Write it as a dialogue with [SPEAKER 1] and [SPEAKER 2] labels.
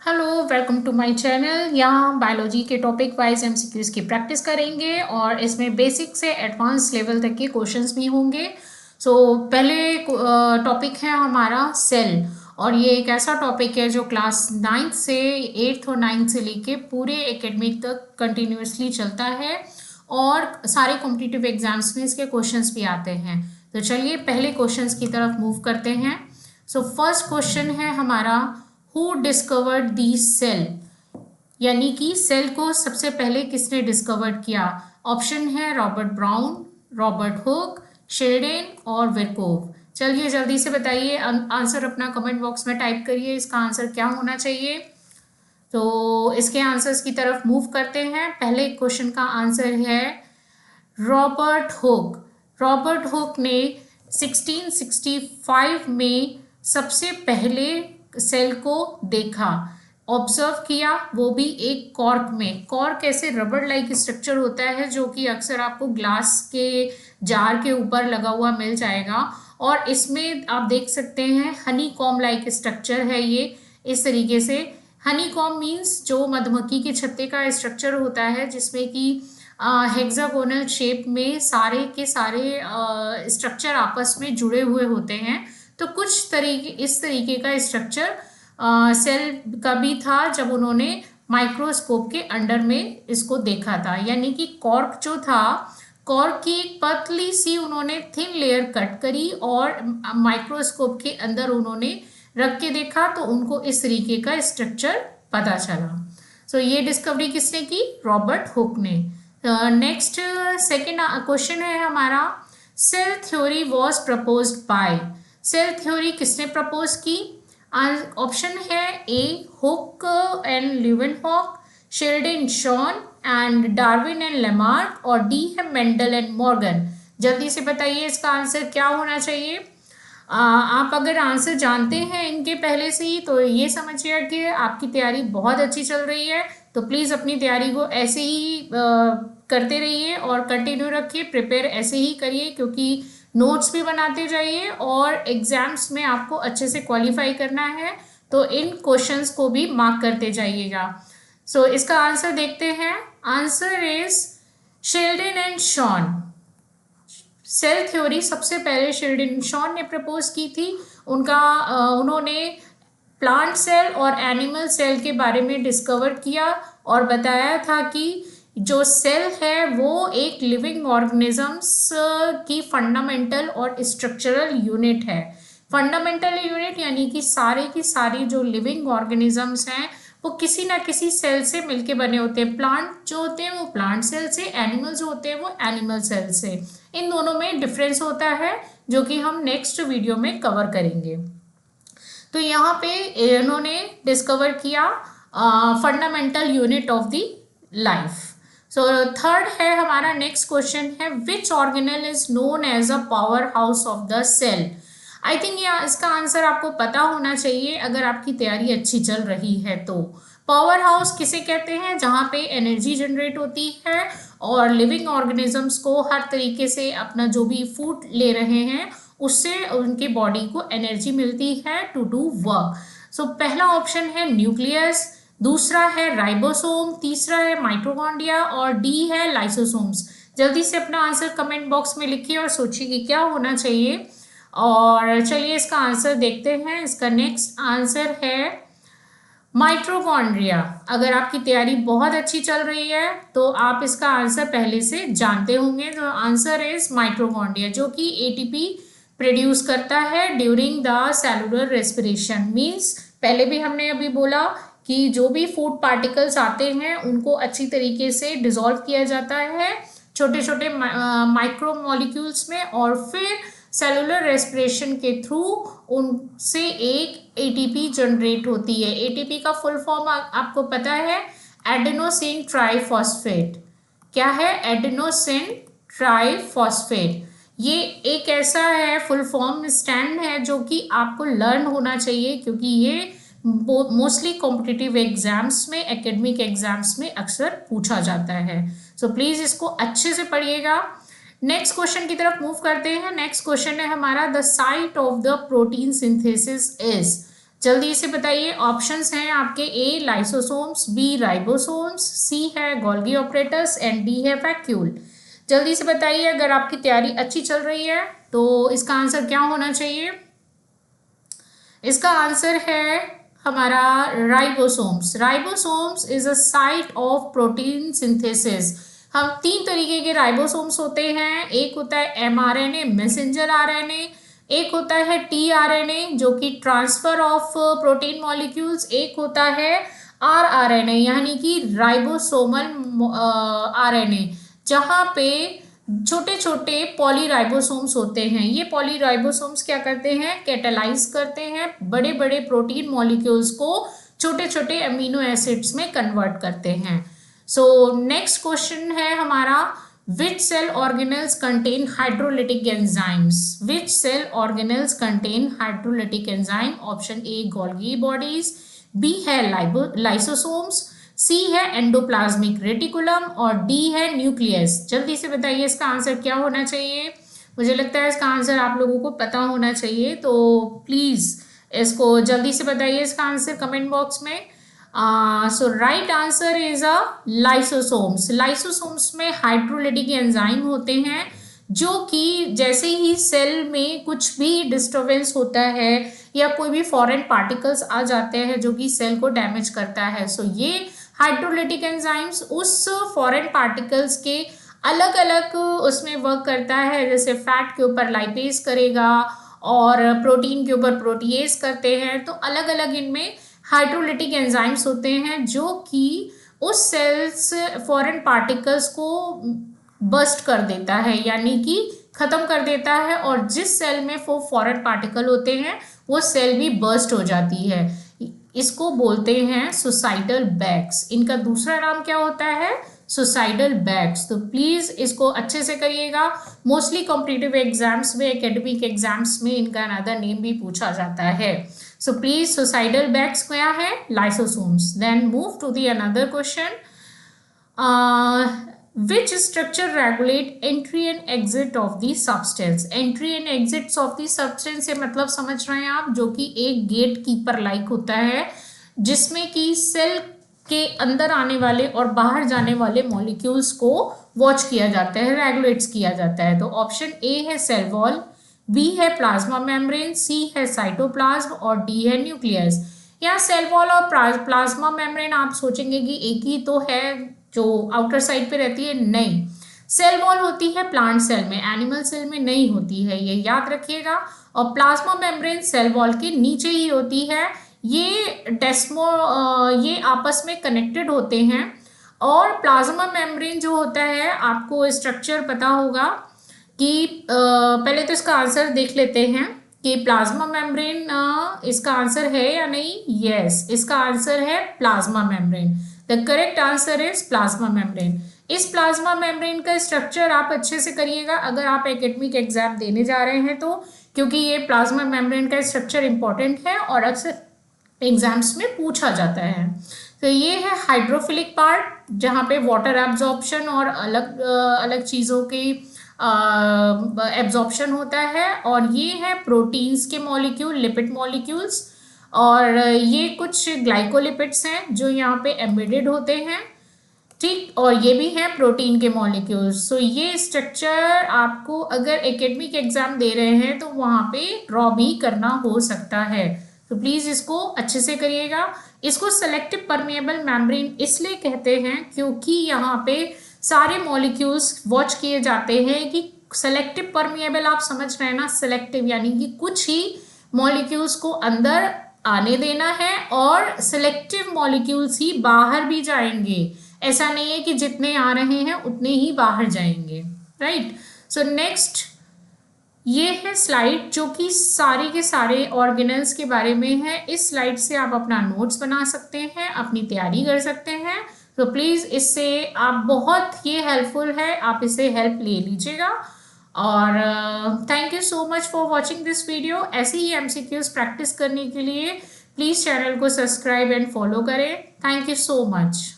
[SPEAKER 1] Hello, welcome to my channel. यहाँ biology के topic wise MCQs की प्रैक्टिस करेंगे और इसमें बेसिक से एडवांस लेवल तक के क्वेश्चंस भी होंगे। पहले टॉपिक है हमारा सेल, और ये एक ऐसा टॉपिक है जो क्लास 9th से 8th और 9th से लेके पूरे एकेडमिक तक कंटिन्यूसली चलता है और सारे कॉम्पिटिटिव एग्जाम्स में इसके क्वेश्चंस भी आते हैं। तो चलिए पहले क्वेश्चंस की तरफ मूव करते हैं। फर्स्ट क्वेश्चन है हमारा, हु डिस्कवर्ड दी सेल, यानी कि सेल को सबसे पहले किसने डिस्कवर्ड किया। ऑप्शन है रॉबर्ट ब्राउन, रॉबर्ट हुक, शेल्डेन और विरकोव। चलिए जल्दी से बताइए, आंसर अपना कमेंट बॉक्स में टाइप करिए, इसका आंसर क्या होना चाहिए। तो इसके आंसर्स की तरफ मूव करते हैं। पहले क्वेश्चन का आंसर है रॉबर्ट हुक। रॉबर्ट हुक ने 1665 में सबसे पहले सेल को देखा, ऑब्जर्व किया, वो भी एक कॉर्क में। कॉर्क ऐसे रबर लाइक स्ट्रक्चर होता है जो कि अक्सर आपको ग्लास के जार के ऊपर लगा हुआ मिल जाएगा, और इसमें आप देख सकते हैं हनी कॉम लाइक स्ट्रक्चर है ये। इस तरीके से हनी कॉम मीन्स जो मधुमक्खी के छत्ते का स्ट्रक्चर होता है, जिसमें कि हेक्सागोनल शेप में सारे के सारे स्ट्रक्चर आपस में जुड़े हुए होते हैं। तो कुछ तरीके इस तरीके का स्ट्रक्चर सेल का भी था जब उन्होंने माइक्रोस्कोप के अंडर में इसको देखा था। यानी कि कॉर्क जो था, कॉर्क की एक पतली सी उन्होंने थिन लेयर कट करी और माइक्रोस्कोप के अंदर उन्होंने रख के देखा, तो उनको इस तरीके का स्ट्रक्चर पता चला। ये डिस्कवरी किसने की? रॉबर्ट हुक ने। नेक्स्ट सेकेंड क्वेश्चन है हमारा, cell theory was proposed by. Cell theory किसने प्रपोज की? ऑप्शन है A Hooke and Leeuwenhoek, Schleiden Schwann and Darwin and Lamarck, और डी है मेंडल एंड मॉर्गन। जल्दी से बताइए इसका आंसर क्या होना चाहिए। आप अगर आंसर जानते हैं इनके पहले से ही, तो ये समझिए कि आपकी तैयारी बहुत अच्छी चल रही है। तो प्लीज़ अपनी तैयारी को ऐसे ही करते रहिए और कंटिन्यू रखिए, प्रिपेयर ऐसे ही करिए, क्योंकि नोट्स भी बनाते जाइए और एग्जाम्स में आपको अच्छे से क्वालिफाई करना है, तो इन क्वेश्चंस को भी मार्क करते जाइएगा। इसका आंसर देखते हैं। Answer is Schleiden and Schwann. Cell theory सबसे पहले शेल्डेन शॉन ने प्रपोज की थी। उन्होंने प्लांट सेल और एनिमल सेल के बारे में डिस्कवर किया और बताया था कि जो सेल है वो एक लिविंग ऑर्गेनिजम्स की फंडामेंटल और स्ट्रक्चरल यूनिट है। फंडामेंटल यूनिट यानी कि सारे की सारी जो लिविंग ऑर्गेनिजम्स हैं वो किसी ना किसी सेल से मिलके बने होते हैं। प्लांट जो होते हैं वो प्लांट सेल से, एनिमल जो होते हैं वो एनिमल सेल से। इन दोनों में डिफरेंस होता है जो कि हम नेक्स्ट वीडियो में कवर करेंगे। तो यहाँ पे इन्होंने डिस्कवर किया fundamental unit of the life. Third है हमारा, नेक्स्ट क्वेश्चन है, which organelle is known as a power house of the cell. I think इसका आंसर आपको पता होना चाहिए अगर आपकी तैयारी अच्छी चल रही है। तो पावर हाउस किसे कहते हैं? जहाँ पे एनर्जी जनरेट होती है और लिविंग ऑर्गेनिजम्स को हर तरीके से अपना जो भी फूड ले रहे हैं उससे उनके बॉडी को एनर्जी मिलती है टू डू वर्क। पहला ऑप्शन है न्यूक्लियस, दूसरा है राइबोसोम, तीसरा है माइटोकॉन्ड्रिया और डी है लाइसोसोम्स। जल्दी से अपना आंसर कमेंट बॉक्स में लिखिए और सोचिए कि क्या होना चाहिए। और चलिए इसका आंसर देखते हैं। इसका नेक्स्ट आंसर है माइटोकॉन्ड्रिया। अगर आपकी तैयारी बहुत अच्छी चल रही है तो आप इसका आंसर पहले से जानते होंगे। तो आंसर इज माइटोकॉन्ड्रिया, जो कि एटीपी प्रोड्यूस करता है during the cellular respiration. Means पहले भी हमने अभी बोला कि जो भी फूड पार्टिकल्स आते हैं उनको अच्छी तरीके से डिसॉल्व किया जाता है छोटे छोटे माइक्रो मॉलिक्यूल्स में, और फिर सेलुलर रेस्पिरेशन के थ्रू उनसे एक एटीपी जनरेट होती है। एटीपी का फुल फॉर्म आपको पता है, एडेनोसिन ट्राइफॉस्फेट। क्या है? Adenosine triphosphate. ये एक ऐसा है फुल फॉर्म स्टैंड है जो कि आपको लर्न होना चाहिए, क्योंकि ये मोस्टली कॉम्पिटिटिव एग्जाम्स में, एकेडमिक एग्जाम्स में अक्सर पूछा जाता है। प्लीज इसको अच्छे से पढ़िएगा। नेक्स्ट क्वेश्चन की तरफ मूव करते हैं। नेक्स्ट क्वेश्चन है हमारा, the site of the protein synthesis is. जल्दी से बताइए। ऑप्शंस हैं आपके, ए लाइसोसोम्स, बी राइबोसोम्स, सी है गोल्गी ऑपरेटस एंड डी है वैक्यूल। जल्दी से बताइए, अगर आपकी तैयारी अच्छी चल रही है तो इसका आंसर क्या होना चाहिए? इसका आंसर है हमारा ribosomes. Ribosomes is a site of protein synthesis. हम 3 तरीके के राइबोसोम्स होते हैं, एक होता है एमआरएनए मैसेंजर आरएनए, एक होता है टीआरएनए जो कि ट्रांसफर ऑफ प्रोटीन मॉलिक्यूल्स, एक होता है आरआरएनए यानी कि राइबोसोमल आरएनए, जहाँ पे छोटे छोटे पॉलीराइबोसोम्स होते हैं। ये पॉलीराइबोसोम्स क्या करते हैं? कैटालाइज करते हैं, बड़े बड़े प्रोटीन मॉलिक्यूल्स को छोटे छोटे अमीनो एसिड्स में कन्वर्ट करते हैं। सो नेक्स्ट क्वेश्चन है हमारा, which cell organelles contain hydrolytic enzymes? Which cell organelles contain hydrolytic enzyme? Option A Golgi bodies, B है लाइसोसोम्स, सी है एंडोप्लाज्मिक रेटिकुलम और डी है न्यूक्लियस। जल्दी से बताइए इसका आंसर क्या होना चाहिए? मुझे लगता है इसका आंसर आप लोगों को पता होना चाहिए, तो प्लीज इसको जल्दी से बताइए इसका आंसर कमेंट बॉक्स में। So right answer is a lysosomes. Lysosomes में हाइड्रोलिटिक एंजाइम होते हैं जो कि जैसे ही सेल में कुछ भी डिस्टर्बेंस होता है या कोई भी फॉरेन पार्टिकल्स आ जाते हैं जो कि सेल को डैमेज करता है, सो ये हाइड्रोलिटिक एंजाइम्स उस फॉरेन पार्टिकल्स के अलग अलग उसमें वर्क करता है। जैसे फैट के ऊपर लाइपेज करेगा और प्रोटीन के ऊपर प्रोटीएज करते हैं, तो अलग अलग इनमें हाइड्रोलिटिक एंजाइम्स होते हैं जो कि उस सेल्स फॉरेन पार्टिकल्स को बस्ट कर देता है यानी कि खत्म कर देता है, और जिस सेल में वो फॉरेन पार्टिकल होते हैं वो सेल भी बस्ट हो जाती है। इसको बोलते हैं सुसाइडल बैग्स। इनका दूसरा नाम क्या होता है? Suicidal bags. तो प्लीज इसको अच्छे से करिएगा। मोस्टली कॉम्पिटिटिव एग्जाम्स में, एकेडमिक एग्जाम्स में इनका अनदर नेम भी पूछा जाता है। सो प्लीज सुसाइडल बैग्स क्या है? Lysosomes. Then move to the another question. which structure regulate entry and exit of the substance? entry and exits of the substance से मतलब समझ रहे हैं आप, जो कि एक गेट कीपर लाइक होता है जिसमें कि सेल के अंदर आने वाले और बाहर जाने वाले मॉलिक्यूल्स को वॉच किया जाता है, रेगुलेट्स किया जाता है। तो ऑप्शन ए है सेल वॉल, बी है प्लाज्मा मेम्ब्रेन, सी है साइटोप्लाज्म और डी है न्यूक्लियस। यहाँ सेल वॉल और प्लाज्मा मेम्ब्रेन आप सोचेंगे कि एक ही तो है जो आउटर साइड पे रहती है, नहीं। सेल वॉल होती है प्लांट सेल में, एनिमल सेल में नहीं होती है, ये याद रखिएगा। और प्लाज्मा मेम्ब्रेन सेल वॉल के नीचे ही होती है। ये आपस में कनेक्टेड होते हैं। और प्लाज्मा मेम्ब्रेन जो होता है, आपको स्ट्रक्चर पता होगा कि पहले तो इसका आंसर देख लेते हैं कि प्लाज्मा मेम्ब्रेन इसका आंसर है या नहीं। यस, इसका आंसर है plasma membrane. The correct answer is plasma membrane. इस प्लाज्मा मेम्ब्रेन का स्ट्रक्चर आप अच्छे से करिएगा अगर आप एकेडमिक एग्जाम देने जा रहे हैं तो, क्योंकि ये प्लाज्मा मेम्ब्रेन का स्ट्रक्चर इंपॉर्टेंट है और अक्सर एग्जाम्स में पूछा जाता है। तो ये है हाइड्रोफिलिक पार्ट, जहाँ पे वाटर एब्जॉर्प्शन और अलग अलग चीज़ों की एब्जॉर्प्शन होता है। और ये है प्रोटीन्स के मॉलिक्यूल, लिपिड मॉलिक्यूल्स, और ये कुछ ग्लाइकोलिपिड्स हैं जो यहाँ पे एम्बेडेड होते हैं, ठीक। और ये भी हैं प्रोटीन के मॉलिक्यूल्स। सो ये स्ट्रक्चर आपको अगर एकेडमिक एग्जाम दे रहे हैं तो वहाँ पे ड्रॉ भी करना हो सकता है, तो प्लीज़ इसको अच्छे से करिएगा। इसको सेलेक्टिव परमेएबल मेम्ब्रेन इसलिए कहते हैं क्योंकि यहाँ पे सारे मॉलिक्यूल्स वॉच किए जाते हैं कि सेलेक्टिव परमेएबल, आप समझ रहे हैं ना, सेलेक्टिव यानी कि कुछ ही मॉलिक्यूल्स को अंदर आने देना है और सिलेक्टिव मॉलिक्यूल्स ही बाहर भी जाएंगे। ऐसा नहीं है कि जितने आ रहे हैं उतने ही बाहर जाएंगे, राइट। सो नेक्स्ट ये है स्लाइड जो कि सारे के सारे ऑर्गेनल्स के बारे में है। इस स्लाइड से आप अपना नोट्स बना सकते हैं, अपनी तैयारी कर सकते हैं। तो प्लीज़ इससे आप बहुत ये हेल्पफुल है, आप इससे हेल्प ले लीजिएगा। और thank you so much for watching this video. ऐसे ही MCQs प्रैक्टिस करने के लिए प्लीज़ चैनल को सब्सक्राइब एंड फॉलो करें। Thank you so much.